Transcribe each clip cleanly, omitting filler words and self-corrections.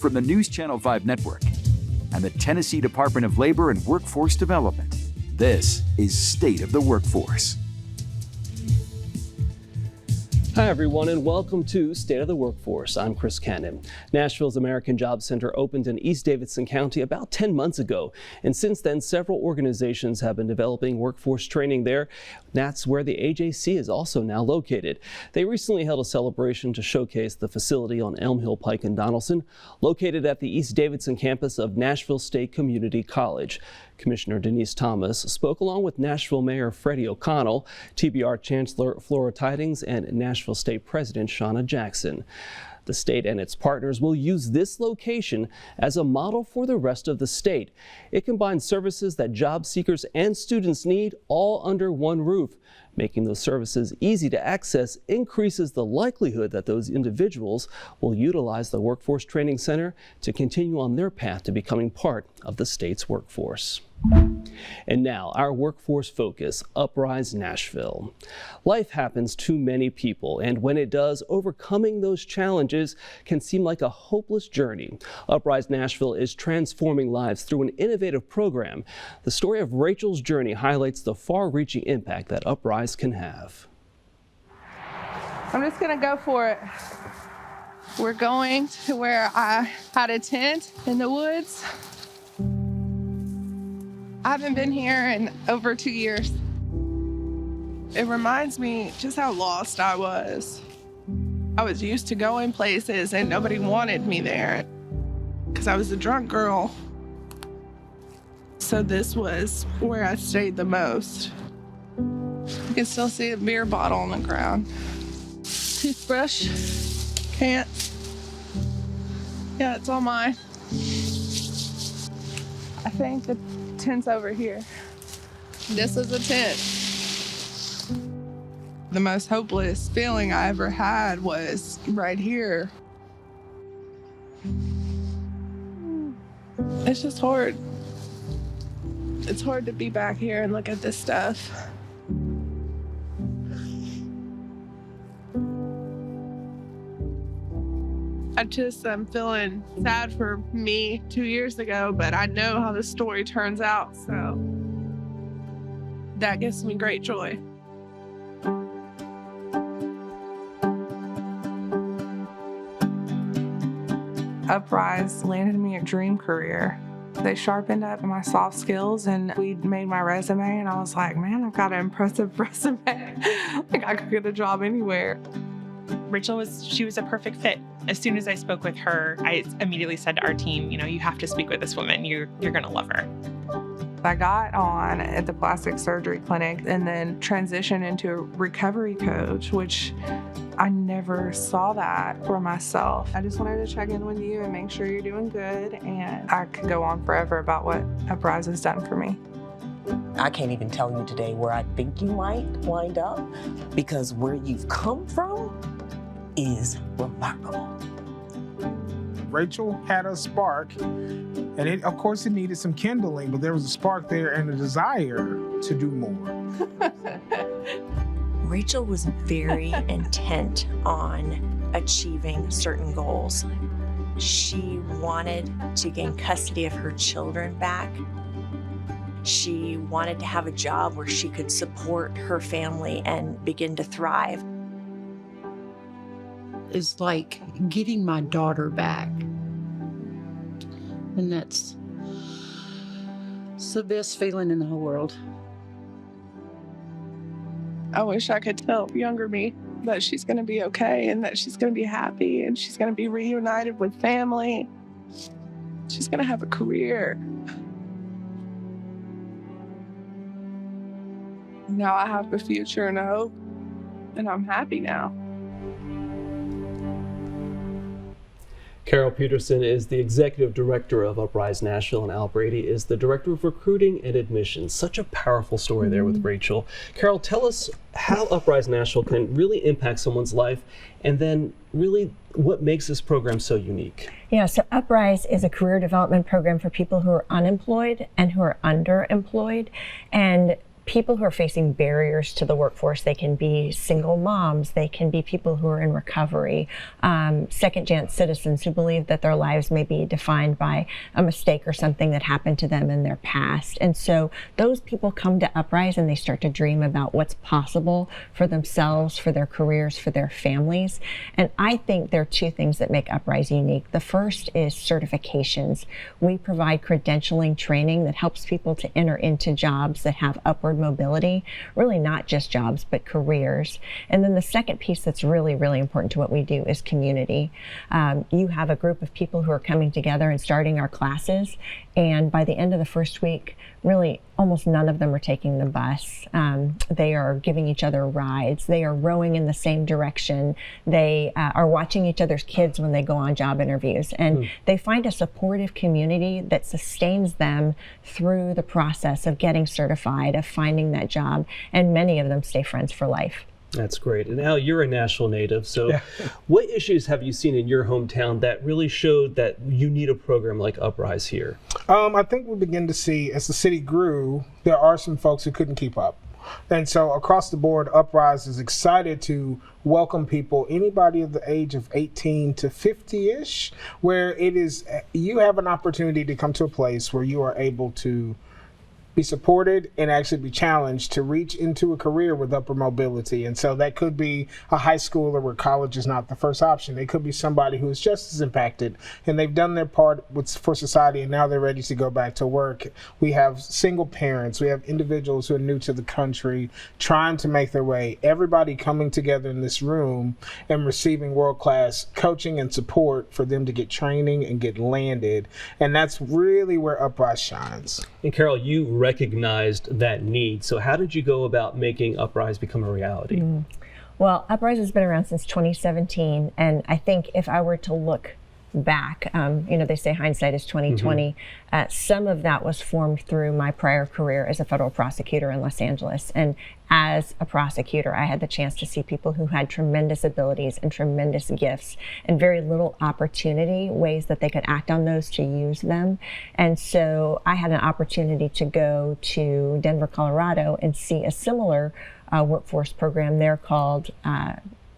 from the News Channel 5 network and the Tennessee Department of Labor and Workforce Development. This is State of the Workforce. Hi, everyone, and welcome to State of the Workforce. I'm Chris Cannon. Nashville's American Job Center opened in East Davidson County about 10 months ago. And since then, several organizations have been developing workforce training there. That's where the AJC is also now located. They recently held a celebration to showcase the facility on Elm Hill Pike in Donaldson, located at the East Davidson campus of Nashville State Community College. Commissioner Denise Thomas spoke along with Nashville Mayor Freddie O'Connell, TBR Chancellor Flora Tidings, and Nashville State President Shauna Jackson. The state and its partners will use this location as a model for the rest of the state. It combines services that job seekers and students need all under one roof. Making those services easy to access increases the likelihood that those individuals will utilize the Workforce Training Center to continue on their path to becoming part of the state's workforce. And now, our workforce focus, UpRise Nashville. Life happens to many people, and when it does, overcoming those challenges can seem like a hopeless journey. UpRise Nashville is transforming lives through an innovative program. The story of Rachel's journey highlights the far-reaching impact that UpRise can have. I'm just gonna go for it. We're going to where I had a tent in the woods. I haven't been here in over 2 years. It reminds me just how lost I was. I was used to going places and nobody wanted me there because I was a drunk girl. So this was where I stayed the most. You can still see a beer bottle on the ground. Toothbrush, can't. Yeah, it's all mine. I think the tent's over here. This is a tent. The most hopeless feeling I ever had was right here. It's just hard. It's hard to be back here and look at this stuff. I'm feeling sad for me 2 years ago, but I know how the story turns out, so that gives me great joy. UpRise landed me a dream career. They sharpened up my soft skills and we made my resume, and I was like, man, I've got an impressive resume. Like, I could get a job anywhere. Rachel was a perfect fit. As soon as I spoke with her, I immediately said to our team, you have to speak with this woman. You're going to love her. I got on at the plastic surgery clinic and then transitioned into a recovery coach, which I never saw that for myself. I just wanted to check in with you and make sure you're doing good. And I could go on forever about what UpRise has done for me. I can't even tell you today where I think you might wind up, because where you've come from is remarkable. Rachel had a spark, and of course it needed some kindling, but there was a spark there and a desire to do more. Rachel was very intent on achieving certain goals. She wanted to gain custody of her children back. She wanted to have a job where she could support her family and begin to thrive. Is like getting my daughter back. And that's the best feeling in the whole world. I wish I could tell younger me that she's going to be okay and that she's going to be happy and she's going to be reunited with family. She's going to have a career. Now I have a future and a hope, and I'm happy now. Carole Peterson is the executive director of UpRise Nashville, and Al Brady is the director of recruiting and admissions. Such a powerful story there with Rachel. Carole, tell us how UpRise Nashville can really impact someone's life, and then really what makes this program so unique. Yeah, so UpRise is a career development program for people who are unemployed and who are underemployed. And people who are facing barriers to the workforce. They can be single moms, they can be people who are in recovery, second chance citizens who believe that their lives may be defined by a mistake or something that happened to them in their past. And so those people come to UpRise and they start to dream about what's possible for themselves, for their careers, for their families. And I think there are two things that make UpRise unique. The first is certifications. We provide credentialing training that helps people to enter into jobs that have upward mobility, really not just jobs, but careers. And then the second piece that's really, really important to what we do is community. You have a group of people who are coming together and starting our classes, and by the end of the first week, really almost none of them are taking the bus. They are giving each other rides. They are rowing in the same direction. They are watching each other's kids when they go on job interviews. And they find a supportive community that sustains them through the process of getting certified, of finding that job. And many of them stay friends for life. That's great. And Al, you're a Nashville native, so what issues have you seen in your hometown that really showed that you need a program like UpRise here? I think we begin to see, as the city grew, there are some folks who couldn't keep up. And so across the board, UpRise is excited to welcome people, anybody of the age of 18 to 50-ish, where it is, you have an opportunity to come to a place where you are able to be supported and actually be challenged to reach into a career with upper mobility. And so that could be a high schooler where college is not the first option. It could be somebody who is just as impacted and they've done their part for society and now they're ready to go back to work. We have single parents, we have individuals who are new to the country trying to make their way, everybody coming together in this room and receiving world-class coaching and support for them to get training and get landed. And that's really where UpRise shines. And Carole, you recognized that need. So how did you go about making UpRise become a reality? Well, UpRise has been around since 2017, and I think if I were to look back, they say hindsight is 2020. Some of that was formed through my prior career as a federal prosecutor in Los Angeles. And as a prosecutor, I had the chance to see people who had tremendous abilities and tremendous gifts and very little opportunity, ways that they could act on those to use them. And so I had an opportunity to go to Denver, Colorado and see a similar workforce program there called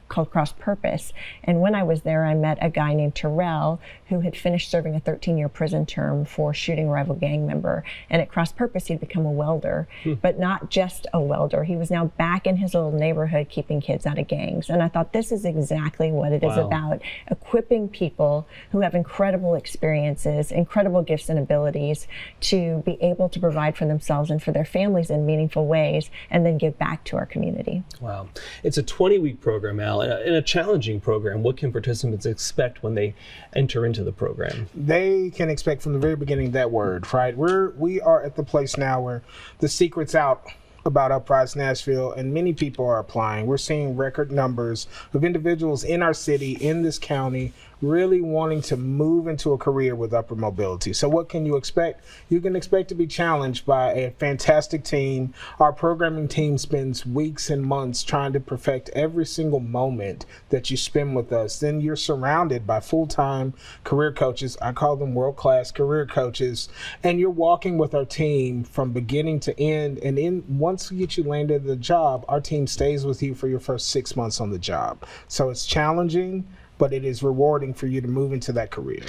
Cross Purpose. And when I was there, I met a guy named Carole who had finished serving a 13-year prison term for shooting a rival gang member. And at Cross Purpose, he'd become a welder, but not just a welder. He was now back in his old neighborhood keeping kids out of gangs. And I thought this is exactly what it is about, equipping people who have incredible experiences, incredible gifts and abilities to be able to provide for themselves and for their families in meaningful ways and then give back to our community. Wow. It's a 20-week program, Al, and a challenging program. What can participants expect when they enter into the program? They can expect from the very beginning that word, right? We are at the place now where the secret's out about UpRise Nashville, and many people are applying. We're seeing record numbers of individuals in our city, in this county, really wanting to move into a career with upper mobility. So what can you expect? You can expect to be challenged by a fantastic team. Our programming team spends weeks and months trying to perfect every single moment that you spend with us. Then you're surrounded by full-time career coaches. I call them world-class career coaches. And you're walking with our team from beginning to end. And once we get you landed at the job, our team stays with you for your first 6 months on the job. So it's challenging, but it is rewarding for you to move into that career.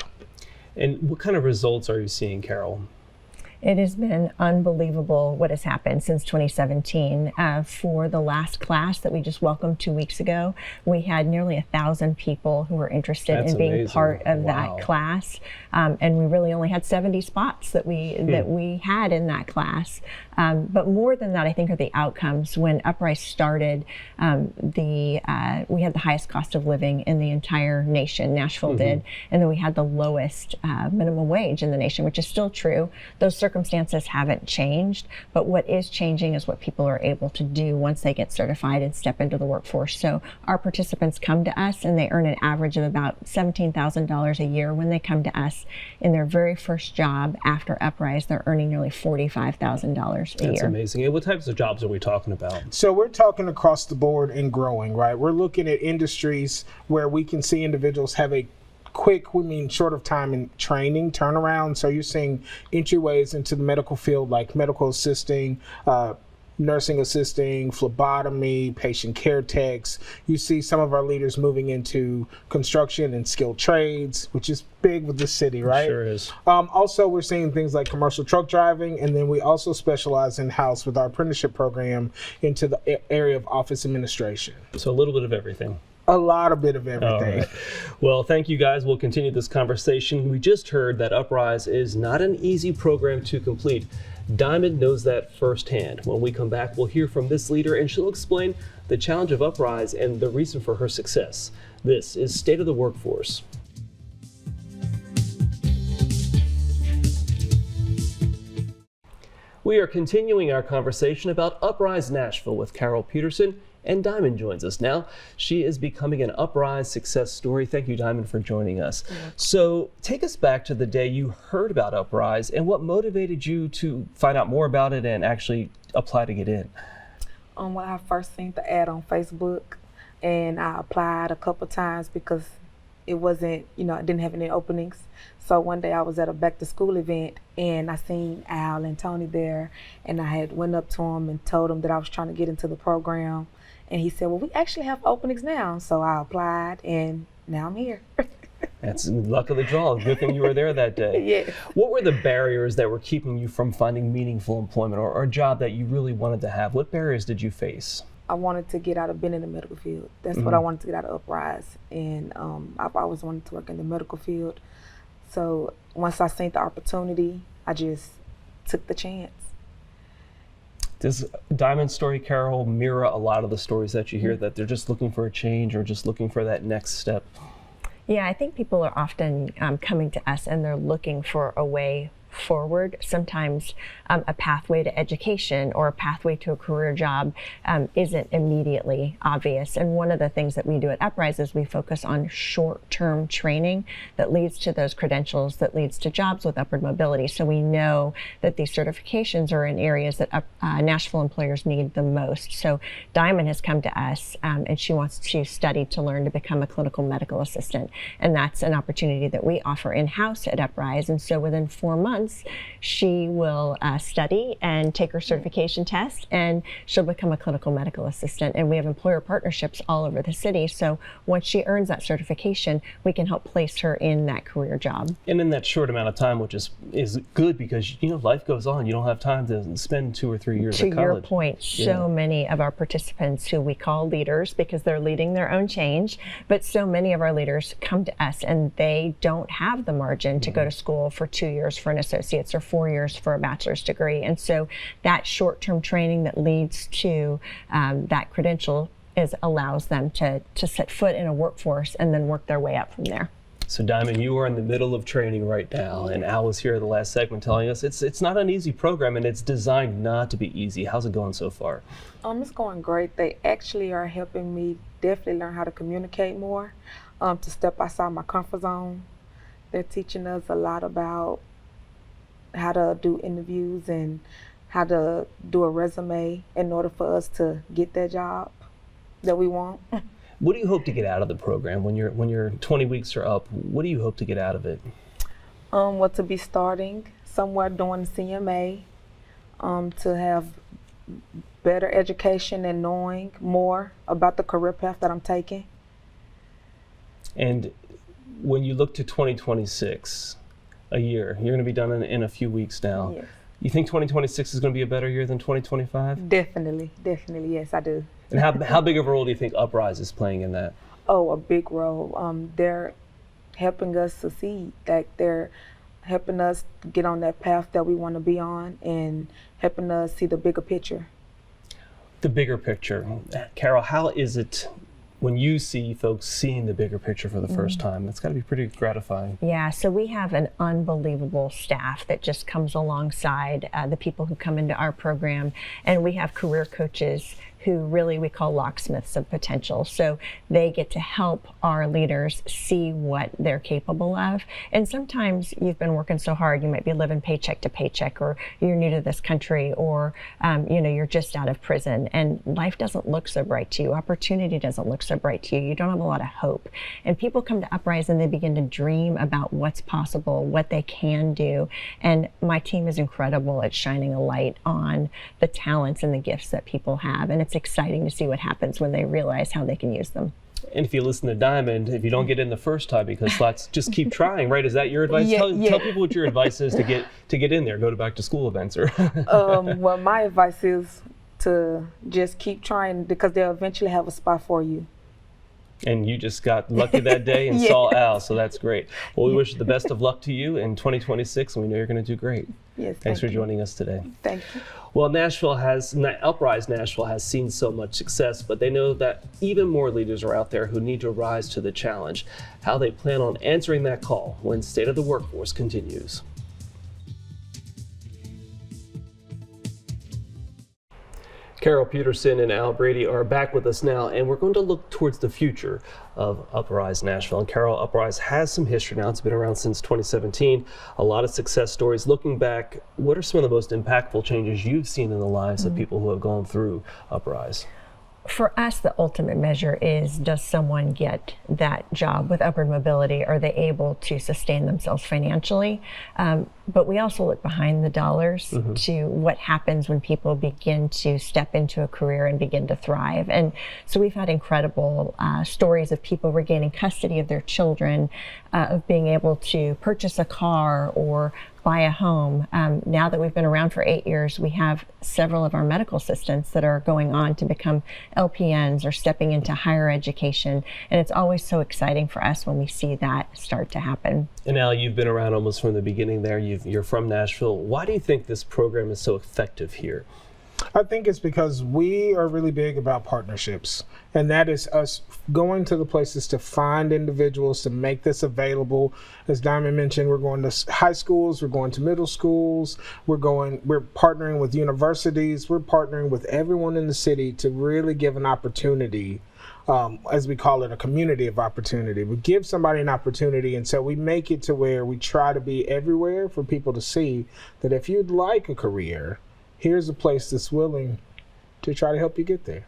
And what kind of results are you seeing, Carole? It has been unbelievable what has happened since 2017. For the last class that we just welcomed 2 weeks ago, we had nearly 1,000 people who were interested in being part of that class. And we really only had 70 spots that we had in that class. But more than that, I think, are the outcomes. When UpRise started, we had the highest cost of living in the entire nation, Nashville did, and then we had the lowest minimum wage in the nation, which is still true. Those circumstances haven't changed, but what is changing is what people are able to do once they get certified and step into the workforce. So our participants come to us and they earn an average of about $17,000 a year when they come to us. In their very first job after UpRise, they're earning nearly $45,000 a year. That's amazing. And what types of jobs are we talking about? So we're talking across the board and growing, right? We're looking at industries where we can see individuals have a quick, we mean short of time in training, turnaround. So you're seeing entryways into the medical field like medical assisting, nursing assisting, phlebotomy, patient care techs. You see some of our leaders moving into construction and skilled trades, which is big with the city, right? Sure is. Also, we're seeing things like commercial truck driving, and then we also specialize in-house with our apprenticeship program into the area of office administration. So a little bit of everything. A lot of bit of everything. All right. Well, thank you guys. We'll continue this conversation. We just heard that UpRise is not an easy program to complete. Diamond knows that firsthand. When we come back, we'll hear from this leader, and she'll explain the challenge of UpRise and the reason for her success. This is State of the Workforce. We are continuing our conversation about UpRise Nashville with Carole Peterson, and Diamond joins us now. She is becoming an UpRise success story. Thank you, Diamond, for joining us. So take us back to the day you heard about UpRise and what motivated you to find out more about it and actually apply to get in. When I first seen the ad on Facebook, and I applied a couple times because it wasn't, I didn't have any openings. So one day I was at a back to school event and I seen Al and Tony there, and I had went up to him and told him that I was trying to get into the program. And he said, well, we actually have openings now. So I applied, and now I'm here. That's luck of the draw. Good thing you were there that day. Yeah. What were the barriers that were keeping you from finding meaningful employment or a job that you really wanted to have? What barriers did you face? I wanted to get out of being in the medical field. That's what I wanted to get out of UpRise. And I've always wanted to work in the medical field. So once I seen the opportunity, I just took the chance. Does Diamond's story, Carole, mirror a lot of the stories that you hear, that they're just looking for a change or just looking for that next step? Yeah, I think people are often coming to us and they're looking for a way forward. Sometimes a pathway to education or a pathway to a career job isn't immediately obvious. And one of the things that we do at UpRise is we focus on short-term training that leads to those credentials, that leads to jobs with upward mobility. So we know that these certifications are in areas that Nashville employers need the most. So Diamond has come to us and she wants to study to learn to become a clinical medical assistant. And that's an opportunity that we offer in-house at UpRise. And so within 4 months, she will study and take her certification test, and she'll become a clinical medical assistant. And we have employer partnerships all over the city. So once she earns that certification, we can help place her in that career job. And in that short amount of time, which is good because, life goes on. You don't have time to spend 2 or 3 years at college. To your point, so many of our participants who we call leaders because they're leading their own change, but so many of our leaders come to us and they don't have the margin to go to school for 2 years for an associate's or 4 years for a bachelor's degree. And so that short-term training that leads to that credential allows them to set foot in a workforce and then work their way up from there. So Diamond, you are in the middle of training right now, and Al was here at the last segment telling us it's not an easy program and it's designed not to be easy. How's it going so far? It's going great. They actually are helping me definitely learn how to communicate more, to step outside my comfort zone. They're teaching us a lot about how to do interviews and how to do a resume in order for us to get that job that we want. What do you hope to get out of the program when your 20 weeks are up? What do you hope to get out of it? To be starting somewhere doing CMA, to have better education and knowing more about the career path that I'm taking. And when you look to 2026, a year, you're going to be done in a few weeks now. Yes. You think 2026 is going to be a better year than 2025? Definitely, yes, I do. And how big of a role do you think UpRise is playing in that? Oh, a big role. They're helping us succeed. Like they're helping us get on that path that we want to be on and helping us see the bigger picture. The bigger picture. Carole, how is it when you see folks seeing the bigger picture for the first time? That's got to be pretty gratifying. Yeah, so we have an unbelievable staff that just comes alongside the people who come into our program, and we have career coaches who really we call locksmiths of potential. So they get to help our leaders see what they're capable of. And sometimes you've been working so hard, you might be living paycheck to paycheck, or you're new to this country, or you're just out of prison, and life doesn't look so bright to you. Opportunity doesn't look so bright to you. You don't have a lot of hope. And people come to UpRise and they begin to dream about what's possible, what they can do. And my team is incredible at shining a light on the talents and the gifts that people have. And it's exciting to see what happens when they realize how they can use them. And if you listen to Diamond, if you don't get in the first time, because slots, just keep trying, right? Is that your advice? Yeah, Tell people what your advice is to get in there. Go to back to school events, or. Well, my advice is to just keep trying, because they'll eventually have a spot for you. And you just got lucky that day and saw Al, so that's great. Well, we wish the best of luck to you in 2026, and we know you're going to do great. Yes, Thanks for joining us today. Thank you. Well, UpRise Nashville has seen so much success, but they know that even more leaders are out there who need to rise to the challenge. How they plan on answering that call when State of the Workforce continues. Carole, Peterson, and Al Brady are back with us now, and we're going to look towards the future of UpRise Nashville. And Carole, UpRise has some history now. It's been around since 2017. A lot of success stories. Looking back, what are some of the most impactful changes you've seen in the lives of people who have gone through UpRise? For us, the ultimate measure is, does someone get that job with upward mobility? Are they able to sustain themselves financially? But we also look behind the dollars to what happens when people begin to step into a career and begin to thrive. And so we've had incredible stories of people regaining custody of their children, of being able to purchase a car or buy a home. Now that we've been around for 8 years, we have several of our medical assistants that are going on to become LPNs or stepping into higher education. And it's always so exciting for us when we see that start to happen. And Al, you've been around almost from the beginning there. You're from Nashville. Why do you think this program is so effective here? I think it's because we are really big about partnerships, and that is us going to the places to find individuals to make this available. As Diamond mentioned, we're going to high schools, we're going to middle schools, we're partnering with universities, we're partnering with everyone in the city to really give an opportunity. As we call it, a community of opportunity. We give somebody an opportunity, and so we make it to where we try to be everywhere for people to see that if you'd like a career, here's a place that's willing to try to help you get there.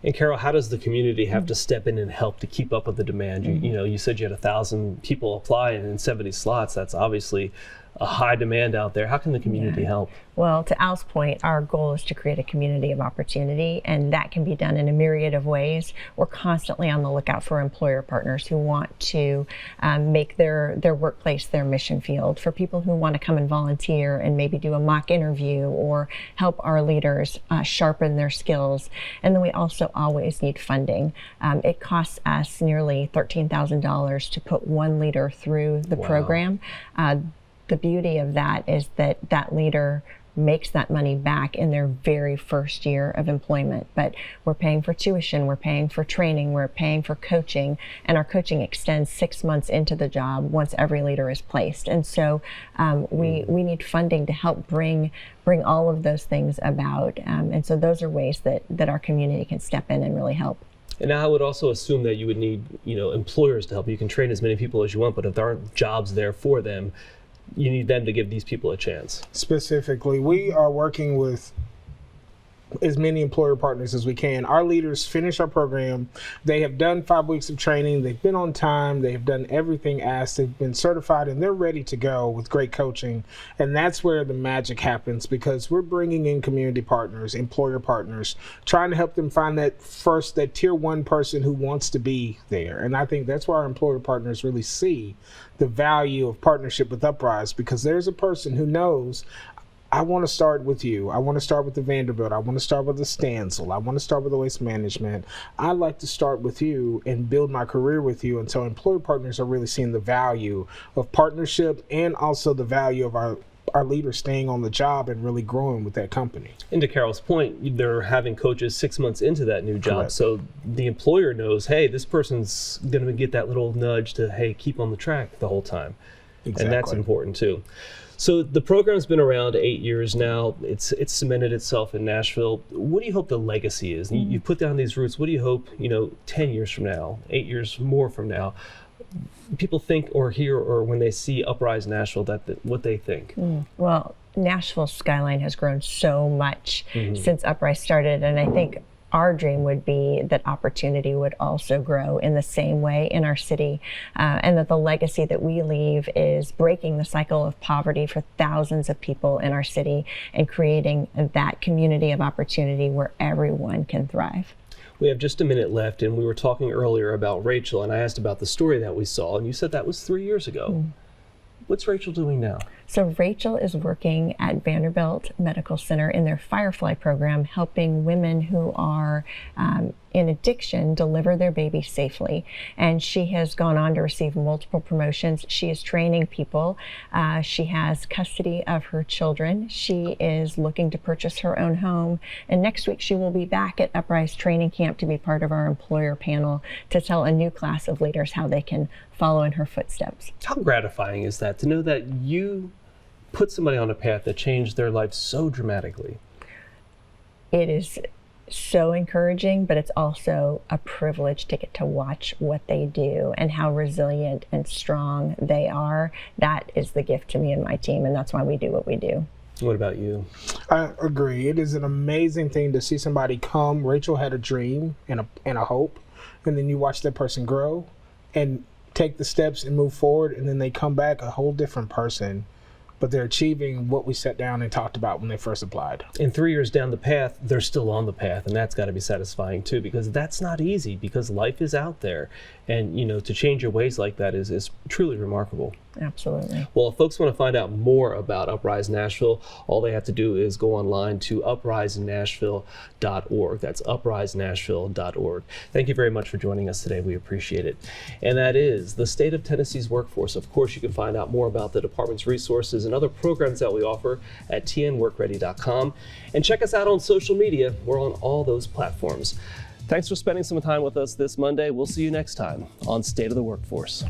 And Carole, how does the community have to step in and help to keep up with the demand? You said you had 1,000 people apply in 70 slots. That's obviously a high demand out there. How can the community help? Well, to Al's point, our goal is to create a community of opportunity, and that can be done in a myriad of ways. We're constantly on the lookout for employer partners who want to make their workplace their mission field, for people who want to come and volunteer and maybe do a mock interview or help our leaders sharpen their skills. And then we also always need funding. It costs us nearly $13,000 to put one leader through the program. The beauty of that is that that leader makes that money back in their very first year of employment. But we're paying for tuition, we're paying for training, we're paying for coaching, and our coaching extends 6 months into the job once every leader is placed. And so we need funding to help bring all of those things about. And so those are ways that our community can step in and really help. And I would also assume that you would need, employers to help. You can train as many people as you want, but if there aren't jobs there for them, you need them to give these people a chance. Specifically, we are working with as many employer partners as we can. Our leaders finish our program. They have done 5 weeks of training. They've been on time. They have done everything asked. They've been certified, and they're ready to go with great coaching. And that's where the magic happens, because we're bringing in community partners, employer partners, trying to help them find that tier 1 person who wants to be there. And I think that's where our employer partners really see the value of partnership with UpRise, because there's a person who knows, I want to start with you. I want to start with the Vanderbilt. I want to start with the Stanzel. I want to start with the Waste Management. I'd like to start with you and build my career with you. And so employer partners are really seeing the value of partnership, and also the value of our leaders staying on the job and really growing with that company. And to Carole's point, they're having coaches 6 months into that new job. Correct. So the employer knows, hey, this person's going to get that little nudge to, hey, keep on the track the whole time. And that's important too. So the program's been around 8 years now. It's cemented itself in Nashville. What do you hope the legacy is? You put down these roots. What do you hope, 10 years from now, 8 years more from now, people think or hear, or when they see UpRise Nashville, what they think? Well, Nashville's skyline has grown so much since UpRise started, and I think our dream would be that opportunity would also grow in the same way in our city, and that the legacy that we leave is breaking the cycle of poverty for thousands of people in our city and creating that community of opportunity where everyone can thrive. We have just a minute left, and we were talking earlier about Rachel, and I asked about the story that we saw, and you said that was 3 years ago. What's Rachel doing now? So Rachel is working at Vanderbilt Medical Center in their Firefly program, helping women who are in addiction deliver their babies safely. And she has gone on to receive multiple promotions. She is training people. She has custody of her children. She is looking to purchase her own home. And next week she will be back at UpRise Training Camp to be part of our employer panel to tell a new class of leaders how they can follow in her footsteps. How gratifying is that to know that you put somebody on a path that changed their life so dramatically? It is so encouraging, but it's also a privilege to get to watch what they do and how resilient and strong they are. That is the gift to me and my team, and that's why we do what we do. What about you? I agree. It is an amazing thing to see somebody come. Rachel had a dream and a hope, and then you watch that person grow and take the steps and move forward, and then they come back a whole different person. But they're achieving what we sat down and talked about when they first applied. And 3 years down the path, they're still on the path, and that's got to be satisfying too, because that's not easy, because life is out there, and to change your ways like that is truly remarkable. Absolutely. Well, if folks want to find out more about UpRise Nashville, all they have to do is go online to uprisenashville.org. That's uprisenashville.org. Thank you very much for joining us today. We appreciate it. And that is the state of Tennessee's workforce. Of course, you can find out more about the department's resources and other programs that we offer at tnworkready.com. And check us out on social media. We're on all those platforms. Thanks for spending some time with us this Monday. We'll see you next time on State of the Workforce.